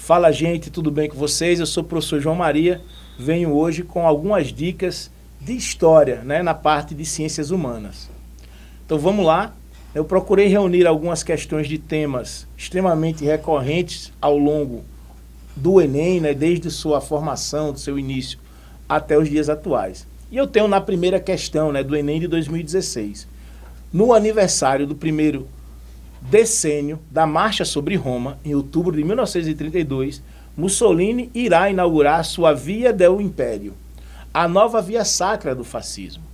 Fala, gente, tudo bem com vocês? Eu sou o professor João Maria, venho hoje com algumas dicas de história, né, na parte de ciências humanas. Então vamos lá. Eu procurei reunir algumas questões de temas extremamente recorrentes ao longo do Enem, né, desde sua formação, do seu início até os dias atuais. E eu tenho na primeira questão, né, do Enem de 2016. No aniversário do primeiro decênio da Marcha sobre Roma, em outubro de 1932, Mussolini irá inaugurar sua Via del Império, a nova via sacra do fascismo,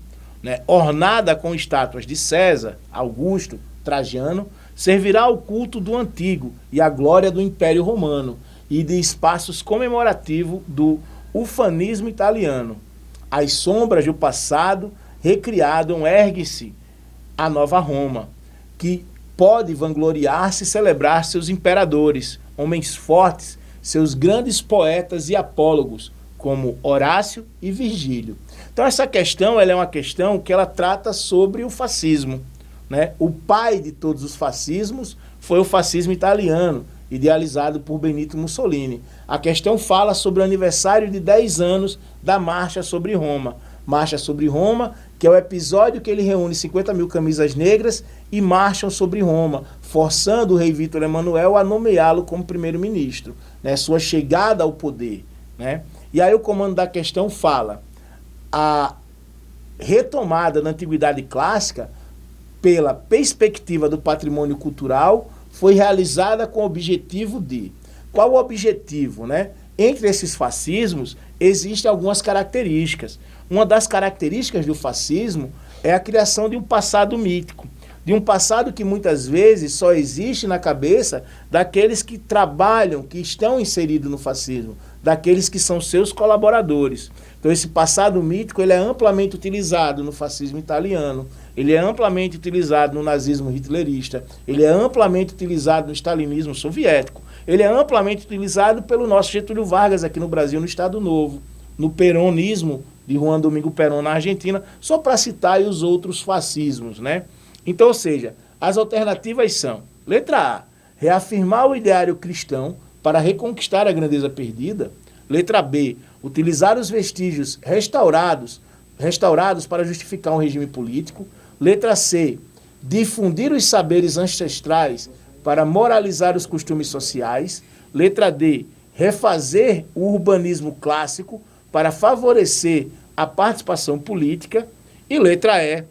né, ornada com estátuas de César, Augusto, Trajano, servirá ao culto do antigo e à glória do Império Romano e de espaços comemorativos do ufanismo italiano. As sombras do passado recriado ergue-se a nova Roma, que pode vangloriar-se e celebrar seus imperadores, homens fortes, seus grandes poetas e apólogos, como Horácio e Virgílio. Então essa questão ela é uma questão que ela trata sobre o fascismo, né? O pai de todos os fascismos foi o fascismo italiano, idealizado por Benito Mussolini. A questão fala sobre o aniversário de 10 anos da Marcha sobre Roma. Marcha sobre Roma, que é o episódio que ele reúne 50 mil camisas negras e marcham sobre Roma, forçando o rei Vítor Emanuel a nomeá-lo como primeiro-ministro, né, sua chegada ao poder, né? E aí o comando da questão fala: a retomada da antiguidade clássica, pela perspectiva do patrimônio cultural, foi realizada com o objetivo de... Qual o objetivo, né? Entre esses fascismos, existem algumas características. Uma das características do fascismo é a criação de um passado mítico, de um passado que muitas vezes só existe na cabeça daqueles que trabalham, que estão inseridos no fascismo, daqueles que são seus colaboradores. Então esse passado mítico ele é amplamente utilizado no fascismo italiano, ele é amplamente utilizado no nazismo hitlerista, ele é amplamente utilizado no stalinismo soviético, ele é amplamente utilizado pelo nosso Getúlio Vargas aqui no Brasil, no Estado Novo, no peronismo de Juan Domingo Perón na Argentina, só para citar aí os outros fascismos, né? Então, ou seja, as alternativas são: letra A, reafirmar o ideário cristão para reconquistar a grandeza perdida. Letra B, utilizar os vestígios restaurados para justificar um regime político. Letra C, difundir os saberes ancestrais para moralizar os costumes sociais. Letra D, refazer o urbanismo clássico para favorecer a participação política. E letra E,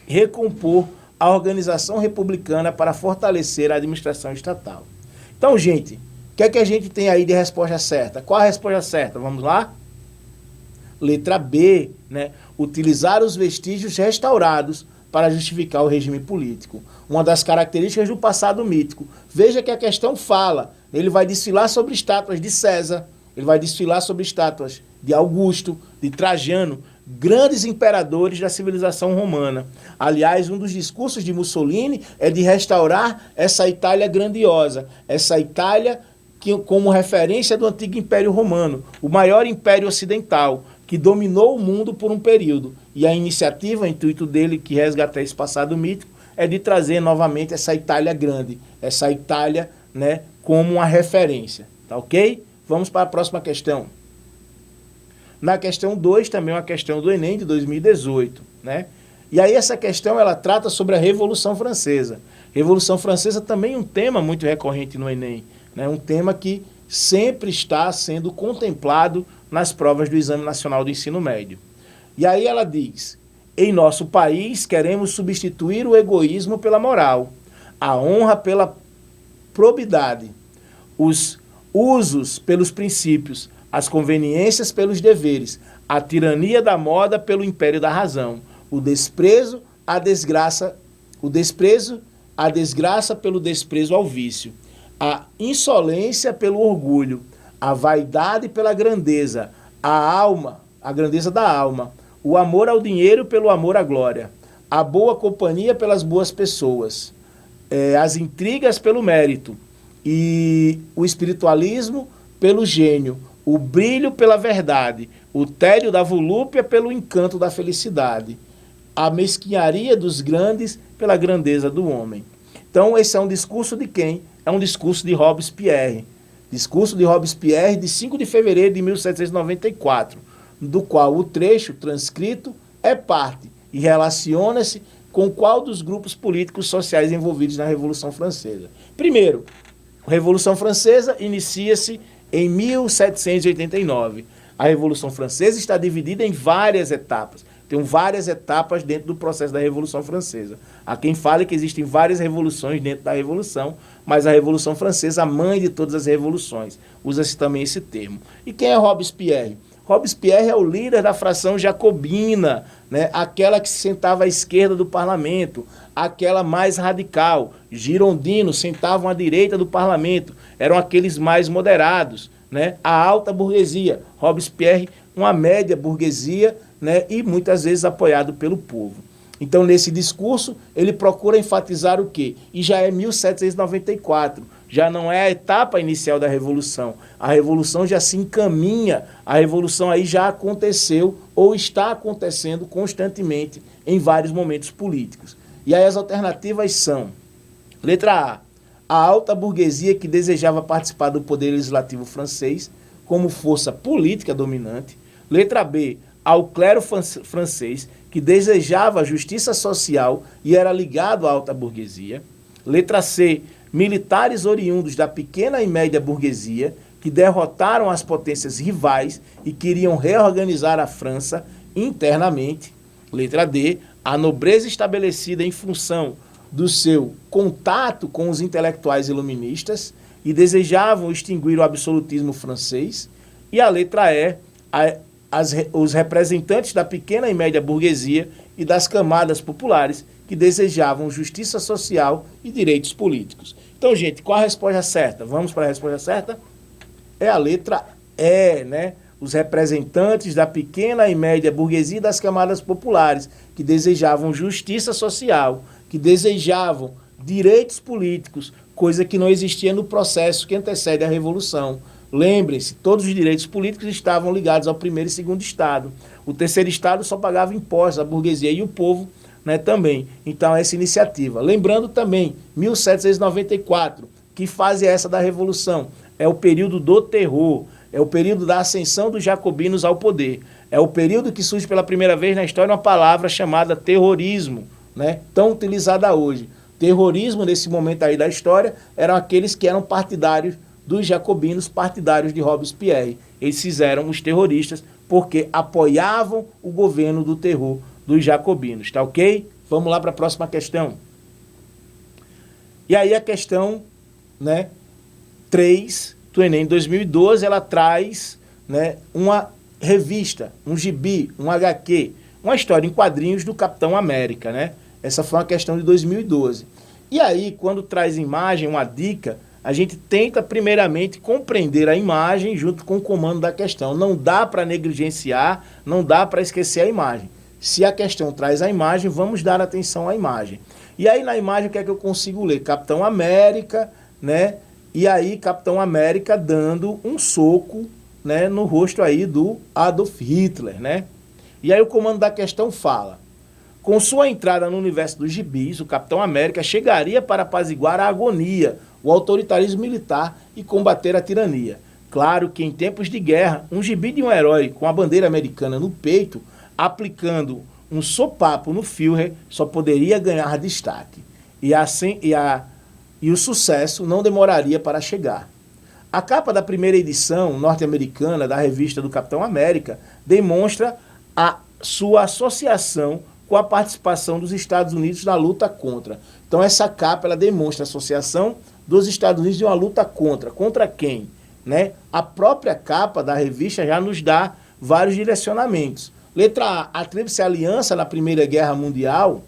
recompor a organização republicana para fortalecer a administração estatal. Então, gente, o que é que a gente tem aí de resposta certa? Qual a resposta certa? Vamos lá? Letra B, né? Utilizar os vestígios restaurados para justificar o regime político. Uma das características do passado mítico. Veja que a questão fala, ele vai desfilar sobre estátuas de César, ele vai desfilar sobre estátuas de Augusto, de Trajano, grandes imperadores da civilização romana. Aliás, um dos discursos de Mussolini é de restaurar essa Itália grandiosa, essa Itália que, como referência do antigo Império Romano, o maior império ocidental, que dominou o mundo por um período. E a iniciativa, o intuito dele, que resgata esse passado mítico, é de trazer novamente essa Itália grande, essa Itália, né, como uma referência. Tá ok? Vamos para a próxima questão. Na questão 2, também uma questão do Enem de 2018, né? E aí essa questão ela trata sobre a Revolução Francesa. Revolução Francesa também é um tema muito recorrente no Enem, né? Um tema que sempre está sendo contemplado nas provas do Exame Nacional do Ensino Médio. E aí ela diz: em nosso país queremos substituir o egoísmo pela moral, a honra pela probidade, os usos pelos princípios, as conveniências pelos deveres, a tirania da moda pelo império da razão, o desprezo, a desgraça pelo desprezo ao vício, a insolência pelo orgulho, a vaidade pela grandeza, a grandeza da alma, o amor ao dinheiro pelo amor à glória, a boa companhia pelas boas pessoas, as intrigas pelo mérito, e o espiritualismo pelo gênio, o brilho pela verdade, o tédio da volúpia pelo encanto da felicidade, a mesquinharia dos grandes pela grandeza do homem. Então esse é um discurso de quem? É um discurso de Robespierre. Discurso de Robespierre, de 5 de fevereiro de 1794, do qual o trecho transcrito é parte e relaciona-se com qual dos grupos políticos sociais envolvidos na Revolução Francesa. Primeiro, a Revolução Francesa inicia-se em 1789. A Revolução Francesa está dividida em várias etapas. Tem várias etapas dentro do processo da Revolução Francesa. Há quem fale que existem várias revoluções dentro da Revolução, mas a Revolução Francesa, a mãe de todas as revoluções, usa-se também esse termo. E quem é Robespierre? Robespierre é o líder da fração jacobina, né? Aquela que se sentava à esquerda do parlamento, aquela mais radical. Girondinos sentavam à direita do parlamento, eram aqueles mais moderados, né? A alta burguesia. Robespierre, uma média burguesia, né? E muitas vezes apoiado pelo povo. Então, nesse discurso, ele procura enfatizar o quê? E já é 1794, já não é a etapa inicial da Revolução. A Revolução já se encaminha, a Revolução aí já aconteceu ou está acontecendo constantemente em vários momentos políticos. E aí as alternativas são: letra A alta burguesia que desejava participar do poder legislativo francês como força política dominante. Letra B, ao clero francês que desejava justiça social e era ligado à alta burguesia. Letra C, militares oriundos da pequena e média burguesia que derrotaram as potências rivais e queriam reorganizar a França internamente. Letra D, a nobreza estabelecida em função do seu contato com os intelectuais iluministas e desejavam extinguir o absolutismo francês. E a letra E, os representantes da pequena e média burguesia e das camadas populares que desejavam justiça social e direitos políticos. Então, gente, qual a resposta certa? Vamos para a resposta certa? É a letra E, né? Os representantes da pequena e média burguesia e das camadas populares que desejavam justiça social, que desejavam direitos políticos, coisa que não existia no processo que antecede a Revolução. Lembrem-se, todos os direitos políticos estavam ligados ao primeiro e segundo Estado. O terceiro Estado só pagava impostos, a burguesia e o povo, né, também. Então, essa iniciativa. Lembrando também, 1794, que fase é essa da Revolução? É o período do terror, é o período da ascensão dos jacobinos ao poder. É o período que surge pela primeira vez na história uma palavra chamada terrorismo, né, tão utilizada hoje. Terrorismo, nesse momento aí da história, eram aqueles que eram partidários dos jacobinos, partidários de Robespierre. Eles fizeram os terroristas porque apoiavam o governo do terror dos jacobinos, tá ok? Vamos lá para a próxima questão. E aí a questão, né, 3 do Enem 2012, ela traz, né, uma revista, um gibi, um HQ, uma história em quadrinhos do Capitão América, né? Essa foi uma questão de 2012. E aí, quando traz imagem, uma dica, a gente tenta primeiramente compreender a imagem junto com o comando da questão. Não dá para negligenciar, não dá para esquecer a imagem. Se a questão traz a imagem, vamos dar atenção à imagem. E aí na imagem o que é que eu consigo ler? Capitão América, né? E aí Capitão América dando um soco, né, no rosto aí do Adolf Hitler, né? E aí o comando da questão fala: com sua entrada no universo dos gibis, o Capitão América chegaria para apaziguar a agonia, o autoritarismo militar e combater a tirania. Claro que em tempos de guerra, um gibi de um herói com a bandeira americana no peito, aplicando um sopapo no Führer, só poderia ganhar destaque. E o sucesso não demoraria para chegar. A capa da primeira edição norte-americana da revista do Capitão América demonstra a sua associação com a participação dos Estados Unidos na luta contra. Então essa capa ela demonstra a associação dos Estados Unidos de uma luta contra. Contra quem? Né? A própria capa da revista já nos dá vários direcionamentos. Letra A, a Tríplice Aliança na Primeira Guerra Mundial.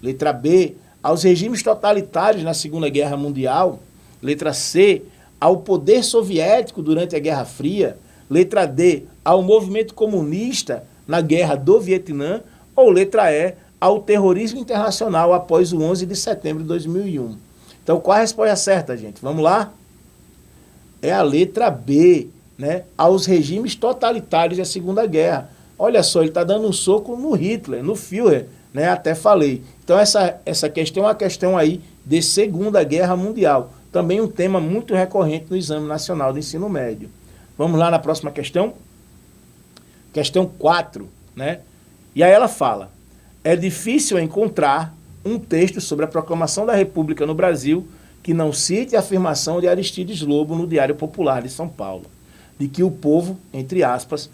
Letra B, aos regimes totalitários na Segunda Guerra Mundial. Letra C, ao poder soviético durante a Guerra Fria. Letra D, ao movimento comunista na Guerra do Vietnã. Ou letra E, ao terrorismo internacional após o 11 de setembro de 2001. Então, qual a resposta certa, gente? Vamos lá? É a letra B, né? Aos regimes totalitários da Segunda Guerra. Olha só, ele está dando um soco no Hitler, no Führer, né? Até falei. Então, essa questão é uma questão aí de Segunda Guerra Mundial. Então, também um tema muito recorrente no Exame Nacional do Ensino Médio. Vamos lá na próxima questão? Questão 4, né? E aí ela fala: é difícil encontrar um texto sobre a proclamação da República no Brasil que não cite a afirmação de Aristides Lobo no Diário Popular de São Paulo, de que o povo, entre aspas,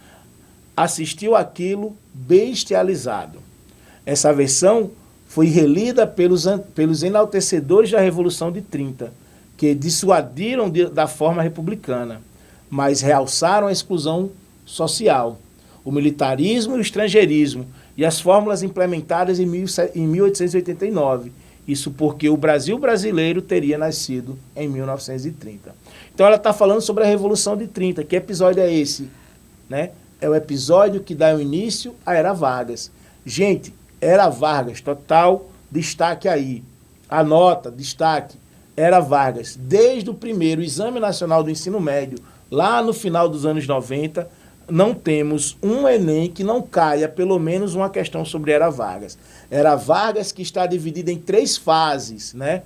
assistiu àquilo bestializado. Essa versão foi relida pelos enaltecedores da Revolução de 30, que dissuadiram da forma republicana, mas realçaram a exclusão social, o militarismo e o estrangeirismo, e as fórmulas implementadas em 1889. Isso porque o Brasil brasileiro teria nascido em 1930. Então ela está falando sobre a Revolução de 30. Que episódio é esse? Né? É o episódio que dá o início à Era Vargas. Gente, Era Vargas, total destaque aí. Anota, destaque. Era Vargas, desde o primeiro Exame Nacional do Ensino Médio, lá no final dos anos 90, não temos um Enem que não caia pelo menos uma questão sobre Era Vargas. Era Vargas que está dividida em 3 fases, né?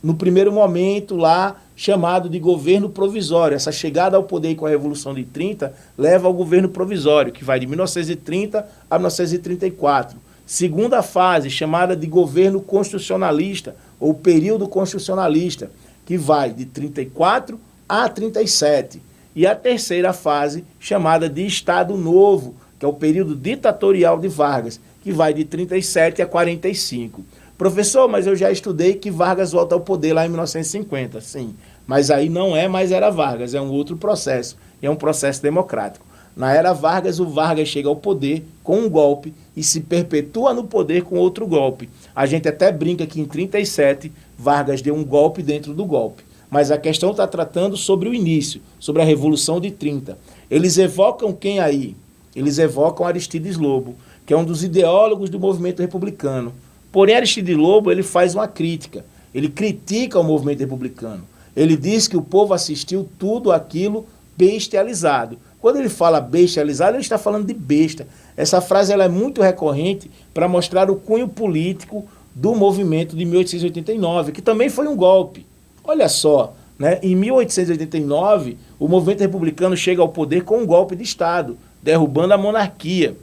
No primeiro momento lá, chamado de governo provisório. Essa chegada ao poder com a Revolução de 30 leva ao governo provisório, que vai de 1930 a 1934. Segunda fase, chamada de governo constitucionalista, ou período constitucionalista, que vai de 34 a 37. E a terceira fase, chamada de Estado Novo, que é o período ditatorial de Vargas, que vai de 37 a 45. Professor, mas eu já estudei que Vargas volta ao poder lá em 1950. Sim, mas aí não é mais Era Vargas, é um outro processo, é um processo democrático. Na Era Vargas, o Vargas chega ao poder com um golpe e se perpetua no poder com outro golpe. A gente até brinca que em 37, Vargas deu um golpe dentro do golpe. Mas a questão está tratando sobre o início, sobre a Revolução de 30. Eles evocam quem aí? Eles evocam Aristides Lobo, que é um dos ideólogos do movimento republicano. Porém, Aristides Lobo ele faz uma crítica. Ele critica o movimento republicano. Ele diz que o povo assistiu tudo aquilo bestializado. Quando ele fala bestializado, ele está falando de besta. Essa frase ela é muito recorrente para mostrar o cunho político do movimento de 1889, que também foi um golpe. Olha só, né? Em 1889, o movimento republicano chega ao poder com um golpe de Estado, derrubando a monarquia,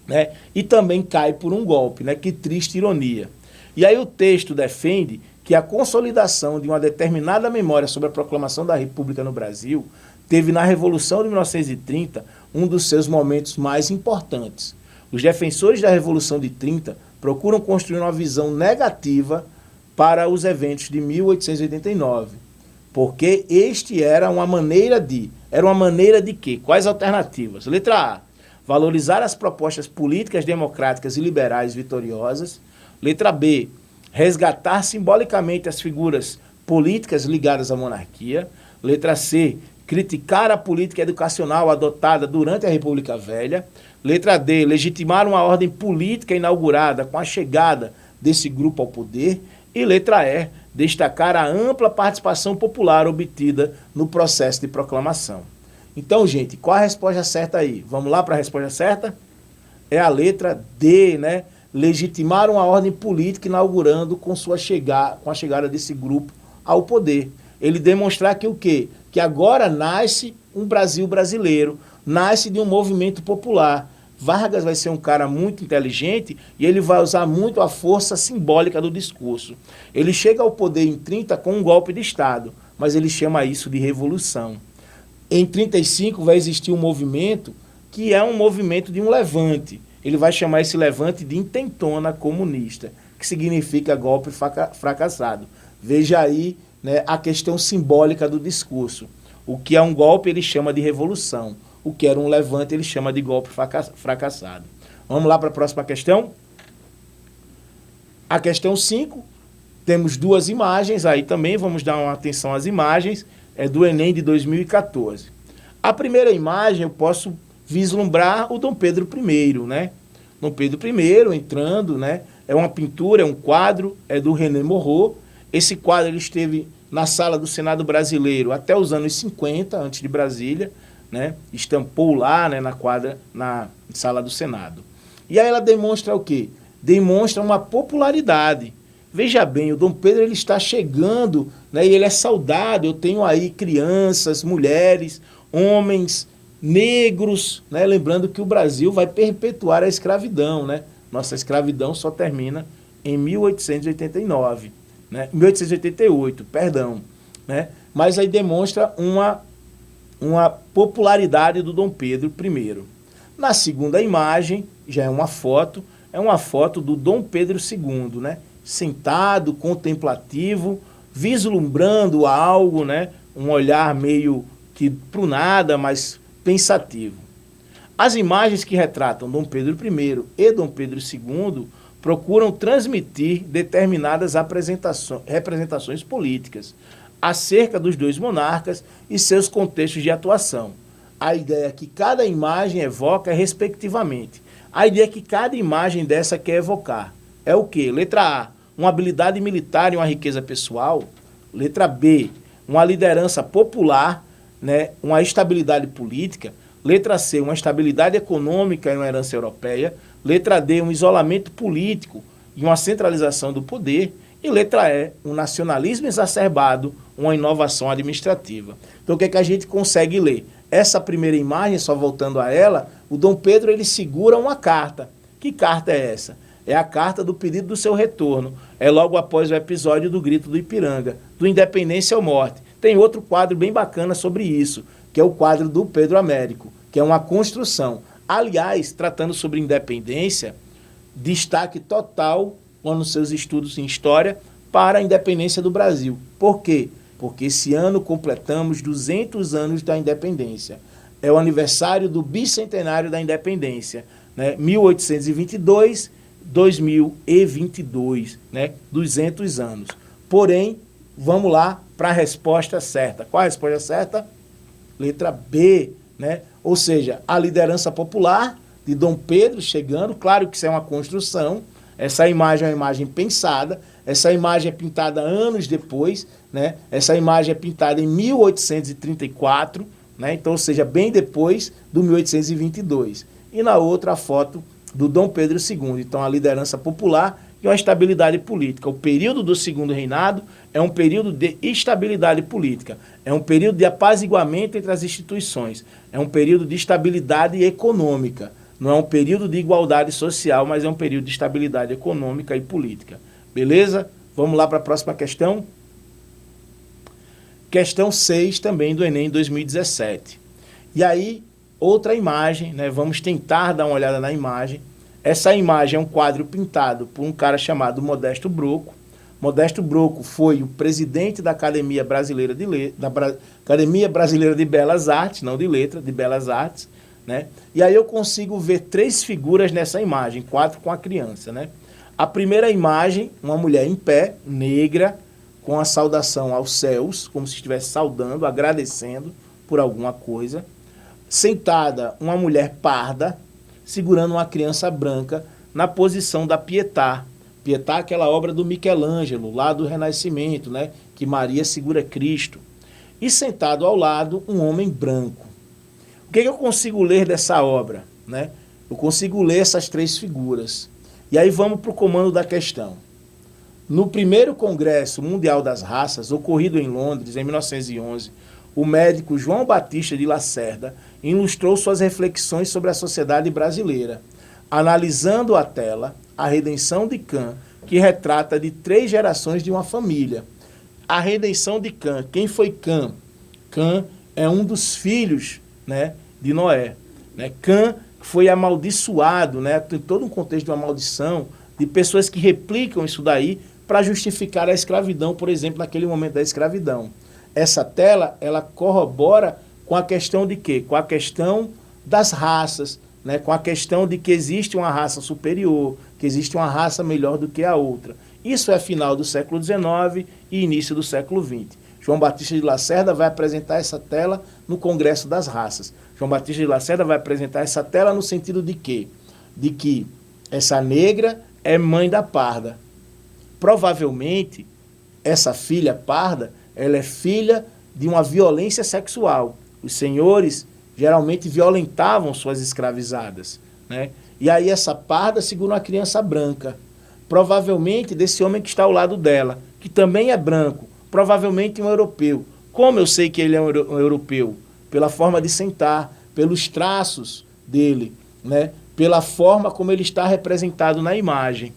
né? E também cai por um golpe, né? Que triste ironia. E aí o texto defende que a consolidação de uma determinada memória sobre a proclamação da República no Brasil teve na Revolução de 1930 um dos seus momentos mais importantes. Os defensores da Revolução de 30 procuram construir uma visão negativa para os eventos de 1889, porque era uma maneira de quê? Quais alternativas? Letra A, valorizar as propostas políticas democráticas e liberais vitoriosas. Letra B, resgatar simbolicamente as figuras políticas ligadas à monarquia. Letra C, criticar a política educacional adotada durante a República Velha. Letra D, legitimar uma ordem política inaugurada com a chegada desse grupo ao poder. E letra E, destacar a ampla participação popular obtida no processo de proclamação. Então, gente, qual a resposta certa aí? Vamos lá para a resposta certa? É a letra D, né? Legitimar uma ordem política inaugurando com a chegada desse grupo ao poder. Ele demonstrar que o quê? Que agora nasce um Brasil brasileiro, nasce de um movimento popular. Vargas vai ser um cara muito inteligente e ele vai usar muito a força simbólica do discurso. Ele chega ao poder em 30 com um golpe de Estado, mas ele chama isso de revolução. Em 35 vai existir um movimento que é um movimento de um levante. Ele vai chamar esse levante de intentona comunista, que significa golpe fracassado. Veja aí, né, a questão simbólica do discurso. O que é um golpe ele chama de revolução. O que era um levante, ele chama de golpe fracassado. Vamos lá para a próxima questão? A questão 5, temos 2 imagens, aí também vamos dar uma atenção às imagens, é do Enem de 2014. A primeira imagem eu posso vislumbrar o Dom Pedro I, né? Dom Pedro I entrando, né? É uma pintura, é um quadro, é do René Morreau. Esse quadro ele esteve na sala do Senado brasileiro até os anos 50, antes de Brasília, né? Estampou lá, né, na quadra, na sala do Senado. E aí ela demonstra o quê? Demonstra uma popularidade. Veja bem, o Dom Pedro ele está chegando, né, e ele é saudado. Eu tenho aí crianças, mulheres, homens, negros, né, lembrando que o Brasil vai perpetuar a escravidão, né? Nossa escravidão só termina em 1889, né? 1888, perdão, né? Mas aí demonstra uma popularidade do Dom Pedro I. Na segunda imagem, já é uma foto do Dom Pedro II, né? Sentado, contemplativo, vislumbrando algo, né? Um olhar meio que pro nada, mas pensativo. As imagens que retratam Dom Pedro I e Dom Pedro II procuram transmitir determinadas representações políticas acerca dos dois monarcas e seus contextos de atuação. A ideia que cada imagem evoca respectivamente. A ideia que cada imagem dessa quer evocar é o quê? Letra A, uma habilidade militar e uma riqueza pessoal. Letra B, uma liderança popular, né, uma estabilidade política. Letra C, uma estabilidade econômica e uma herança europeia. Letra D, um isolamento político e uma centralização do poder. E letra E, um nacionalismo exacerbado, uma inovação administrativa. Então o que é que a gente consegue ler? Essa primeira imagem, só voltando a ela, o Dom Pedro ele segura uma carta. Que carta é essa? É a carta do pedido do seu retorno. É logo após o episódio do Grito do Ipiranga, do Independência ou Morte. Tem outro quadro bem bacana sobre isso, que é o quadro do Pedro Américo, que é uma construção. Aliás, tratando sobre independência, destaque total nos seus estudos em história para a independência do Brasil. Por quê? Porque esse ano completamos 200 anos da independência. É o aniversário do bicentenário da independência, né? 1822, 2022, né? 200 anos. Porém, vamos lá para a resposta certa. Qual a resposta certa? Letra B, né? Ou seja, a liderança popular de Dom Pedro chegando, claro que isso é uma construção, essa imagem é uma imagem pensada, essa imagem é pintada anos depois, né? Essa imagem é pintada em 1834, né? Então, ou seja, bem depois do 1822. E na outra a foto do Dom Pedro II. Então, a liderança popular e uma estabilidade política. O período do segundo reinado é um período de estabilidade política, é um período de apaziguamento entre as instituições, é um período de estabilidade econômica. Não é um período de igualdade social, mas é um período de estabilidade econômica e política. Beleza? Vamos lá para a próxima questão. Questão 6 também do Enem 2017. E aí, outra imagem, né? Vamos tentar dar uma olhada na imagem. Essa imagem é um quadro pintado por um cara chamado Modesto Broco. Modesto Broco foi o presidente da Academia Brasileira Academia Brasileira de Belas Artes, não de Letras, de Belas Artes, né? E aí eu consigo ver 3 figuras nessa imagem, 4 com a criança, né? A primeira imagem, uma mulher em pé, negra, com a saudação aos céus, como se estivesse saudando, agradecendo por alguma coisa. Sentada, uma mulher parda, segurando uma criança branca, na posição da Pietà. Pietà é aquela obra do Michelangelo, lá do Renascimento, né? Que Maria segura Cristo. E sentado ao lado, um homem branco. O que eu consigo ler dessa obra, né? Eu consigo ler essas 3 figuras. E aí vamos para o comando da questão. No primeiro Congresso Mundial das Raças, ocorrido em Londres, em 1911, o médico João Batista de Lacerda ilustrou suas reflexões sobre a sociedade brasileira, analisando a tela A Redenção de Cã, que retrata de 3 gerações de uma família. A Redenção de Cã. Quem foi Cã? Cã é um dos filhos, né, de Noé. Né? Cã foi amaldiçoado, né? Tem todo um contexto de uma maldição, de pessoas que replicam isso daí para justificar a escravidão, por exemplo, naquele momento da escravidão. Essa tela, ela corrobora com a questão de quê? Com a questão das raças, né? Com a questão de que existe uma raça superior, que existe uma raça melhor do que a outra. Isso é final do século XIX e início do século XX. João Batista de Lacerda vai apresentar essa tela no Congresso das Raças. João Batista de Lacerda vai apresentar essa tela no sentido de quê? De que essa negra é mãe da parda. Provavelmente, essa filha parda, ela é filha de uma violência sexual. Os senhores geralmente violentavam suas escravizadas, né? E aí essa parda segura uma criança branca. provavelmente desse homem que está ao lado dela, que também é branco, provavelmente um europeu. Como eu sei que ele é um europeu? Pela forma de sentar, pelos traços dele, né? Pela forma como ele está representado na imagem.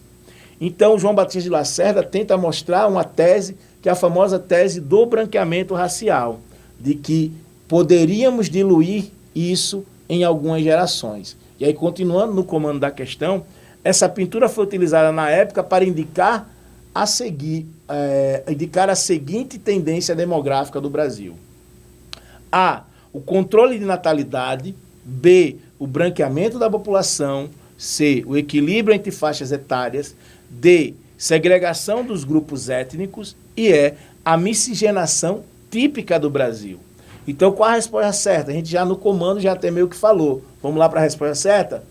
Então, João Batista de Lacerda tenta mostrar uma tese, que é a famosa tese do branqueamento racial, de que poderíamos diluir isso em algumas gerações. E aí, continuando no comando da questão, essa pintura foi utilizada na época para indicar a seguinte tendência demográfica do Brasil. A, o controle de natalidade. B, o branqueamento da população. C, o equilíbrio entre faixas etárias. D, segregação dos grupos étnicos. E E, a miscigenação típica do Brasil. Então, qual a resposta certa? A gente já no comando já até meio que falou. Vamos lá para a resposta certa?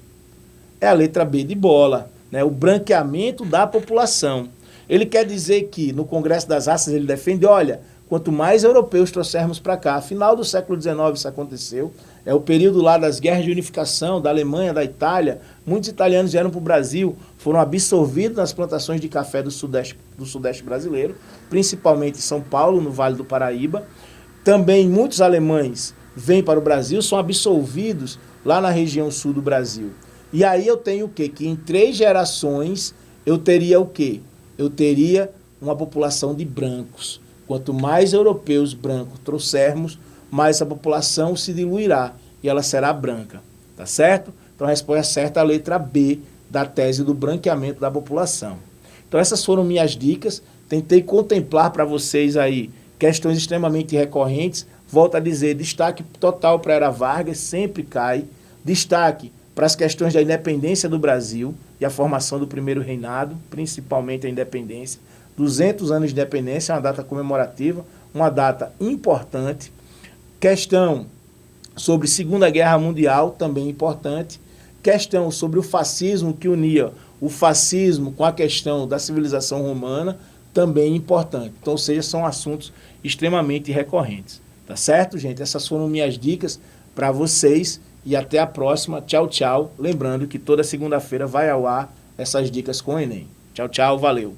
É a letra B de bola, né? O branqueamento da população. Ele quer dizer que no Congresso das Raças ele defende, olha, quanto mais europeus trouxermos para cá, final do século XIX isso aconteceu, é o período lá das guerras de unificação da Alemanha, da Itália, muitos italianos vieram para o Brasil, foram absorvidos nas plantações de café do sudeste brasileiro, principalmente em São Paulo, no Vale do Paraíba. Também muitos alemães vêm para o Brasil, são absolvidos lá na região sul do Brasil. E aí eu tenho o quê? Que em 3 gerações eu teria o quê? Eu teria uma população de brancos. Quanto mais europeus brancos trouxermos, mais a população se diluirá e ela será branca. Tá certo? Então a resposta certa é a letra B da tese do branqueamento da população. Então essas foram minhas dicas. Tentei contemplar para vocês aí questões extremamente recorrentes. Volto a dizer, destaque total para a Era Vargas, sempre cai. Destaque para as questões da independência do Brasil e a formação do primeiro reinado, principalmente a independência. 200 anos de independência é uma data comemorativa, uma data importante. Questão sobre Segunda Guerra Mundial, também importante. Questão sobre o fascismo, que unia o fascismo com a questão da civilização romana, também importante. Então, ou seja, são assuntos extremamente recorrentes. Tá certo, gente? Essas foram minhas dicas para vocês e até a próxima. Tchau, tchau. Lembrando que toda segunda-feira vai ao ar essas dicas com o Enem. Tchau, tchau. Valeu.